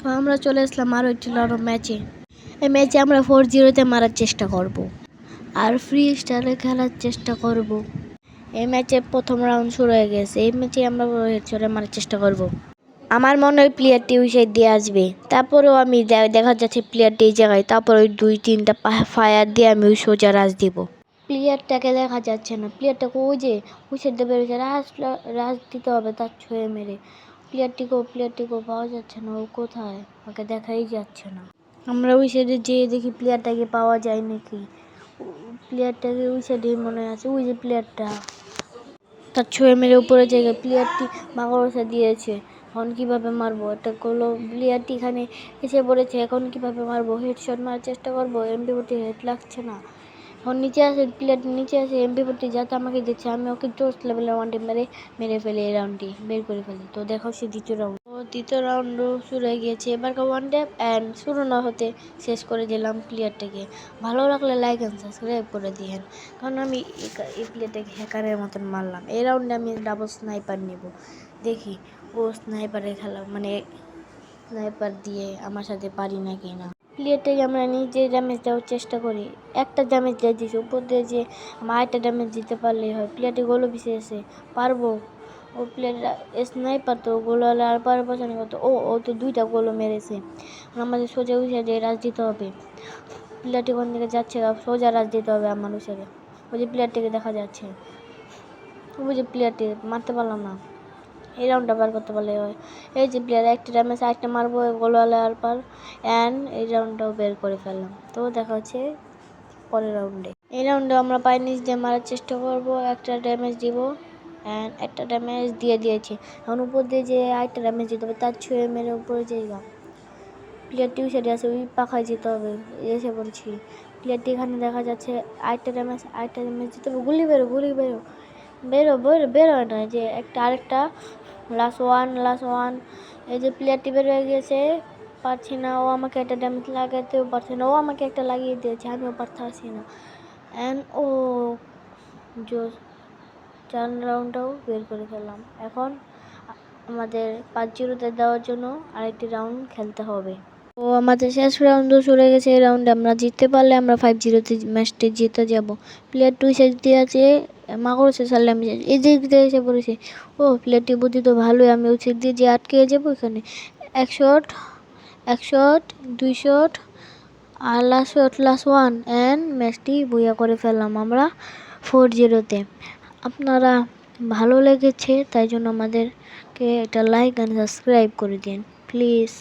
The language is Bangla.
তো আমরা চলে আসলাম আরও একটি লড়ো ম্যাচে। এই ম্যাচে আমরা 4-0 মারার চেষ্টা করব আর ফ্রি স্টাইলে খেলার চেষ্টা করব। এই ম্যাচে প্রথম রাউন্ড শুরু হয়ে গেছে। এই ম্যাচে আমরা হেডশটে মারার চেষ্টা করব। আমার মনে হয় প্লেয়ারটি ওই সাইড দিয়ে আসবে, তারপরেও আমি দেখা যাচ্ছে প্লেয়ারটি এই জায়গায়, তারপর ওই 2-3টা ফায়ার দিয়ে আমি ওই সোজা রাজ দিব। প্লেয়ারটাকে দেখা যাচ্ছে না, প্লেয়ারটাকে ওই যে ওই সাইড দিয়ে বেরোচ্ছে, রাজ দিতে হবে তার ছুঁয়ে মেরে। প্লেয়ারটিকেও পাওয়া যাচ্ছে না, ও কোথায়, ওকে দেখাই যাচ্ছে না। আমরা ওই সাইডে যেয়ে দেখি প্লেয়ারটাকে পাওয়া যায় নাকি। প্লেয়ারটাকে ওই সাইডে মনে আছে, ওই যে প্লেয়ারটা, তার ছুঁয়ে মেরে উপরে জায়গায় প্লেয়ারটি মাকড়সা দিয়েছে। এখন কীভাবে মারবো, একটা করলো প্লেয়ারটি এখানে এসে পড়েছে, এখন কীভাবে মারবো, হেডশট মারার চেষ্টা করবো, MP40 হেড লাগছে না। এখন নিচে আসে প্লেয়ারটি, নিচে আসে MP40 যাতে আমাকে দিচ্ছে, আমি ওকে টোস্ট লেভেলে ওয়ানটি মেরে ফেলে এই রাউন্ডটি বের করে ফেলি। তো দেখো সে দ্বিতীয় রাউন্ড শুরু হয়ে গিয়েছে। এবারকার ওয়ান ট্যাপ অ্যান্ড শুরু না হতে শেষ করে দিলাম প্লেয়ারটাকে। ভালো লাগলে লাইক অ্যান্ড সাবস্ক্রাইব করে দিয়েন, কারণ আমি এই প্লেয়ারটাকে হ্যাকারের মতন মারলাম। এই রাউন্ডে আমি ডাবল স্নাইপার নেব, দেখি ও স্নাইপারে খেলা মানে স্নাইপার দিয়ে আমার সাথে পারি না কি না। প্লেয়ারটাকে আমরা নিজে ড্যামেজ দেওয়ার চেষ্টা করি, একটা ড্যামেজ দিয়ে দিয়েছি, উপর দিয়ে যে আমার আরেকটা ড্যামেজ দিতে পারলেই হয়। প্লেয়ারটি গোলো পিছে এসে পারবো, ও প্লেয়ারটা স্নাইপার তো গোলো হলে আর পারবো না কত। ও তো 2টা গোলো মেরেছে। আমাদের সোজা উঠে যে রাজ দিতে হবে। প্লেয়ারটি কোন দিকে যাচ্ছে, সোজা রাজ দিতে হবে আমার উঠে। ওই যে প্লেয়ারটিকে দেখা যাচ্ছে, ওই যে প্লেয়ারটি মারতে পারলাম না। এই রাউন্ডটা বার করতে পারলে হয়। এই যে প্লেয়ার একটা ড্যামেজ একটা মারবো গোলওয়ালা আর পার, অ্যান্ড এই রাউন্ডটাও বের করে ফেললাম। তো দেখা হচ্ছে পরের রাউন্ডে। এই রাউন্ডে আমরা পায়ের নিচ দিয়ে মারার চেষ্টা করব, একটা ড্যামেজ দিব অ্যান্ড একটা ড্যামেজ দিয়ে দিয়েছি। এখন উপর দিয়ে যে আরেকটা ড্যামেজ দিতে হবে, তার ছুঁয়ে মেরে উপরে জায়গা। প্লেয়ারটি সেটি আছে, ওই পাখায় যেতে হবে, এসে পড়েছি। প্লেয়ারটি এখানে দেখা যাচ্ছে, আরেকটা ড্যামেজ দিতে হবে। গুলি বেরো না, যে আরেকটা লাস্ট ওয়ান। এই যে প্লেয়ারটি বের হয়ে গিয়েছে, পারছি না, ও আমাকে একটা ড্যামেজ লাগাতেও পারছে না, ও আমাকে একটা লাগিয়ে দিয়েছে, আমিও পারছি না। অ্যান্ড ও জোস 4 রাউন্ডটাও বের করে ফেললাম। এখন আমাদের 5-0 দেওয়ার জন্য আরেকটি রাউন্ড খেলতে হবে। তো আমাদের শেষ রাউন্ডও চলে গেছে। এই রাউন্ডে আমরা জিততে পারলে আমরা 5-0 ম্যাচটি জিতে যাব। প্লেয়ার 2 শেষ দিয়ে আছে, মাকড়সা ছাড়লে আমি এই দিক দিয়ে এসে পড়েছে। ও প্লেয়ারটি বুদ্ধি তো ভালোই, আমি উচিত দিয়ে যে আটকে যাবো এখানে। 1 শট 2 শট আর লাস্ট ওয়ান, অ্যান্ড ম্যাচটি বইয়া করে ফেললাম আমরা 4-0। আপনারা ভালো লেগেছে তাই জন্য আমাদেরকে একটা লাইক অ্যান্ড সাবস্ক্রাইব করে দিন প্লিজ।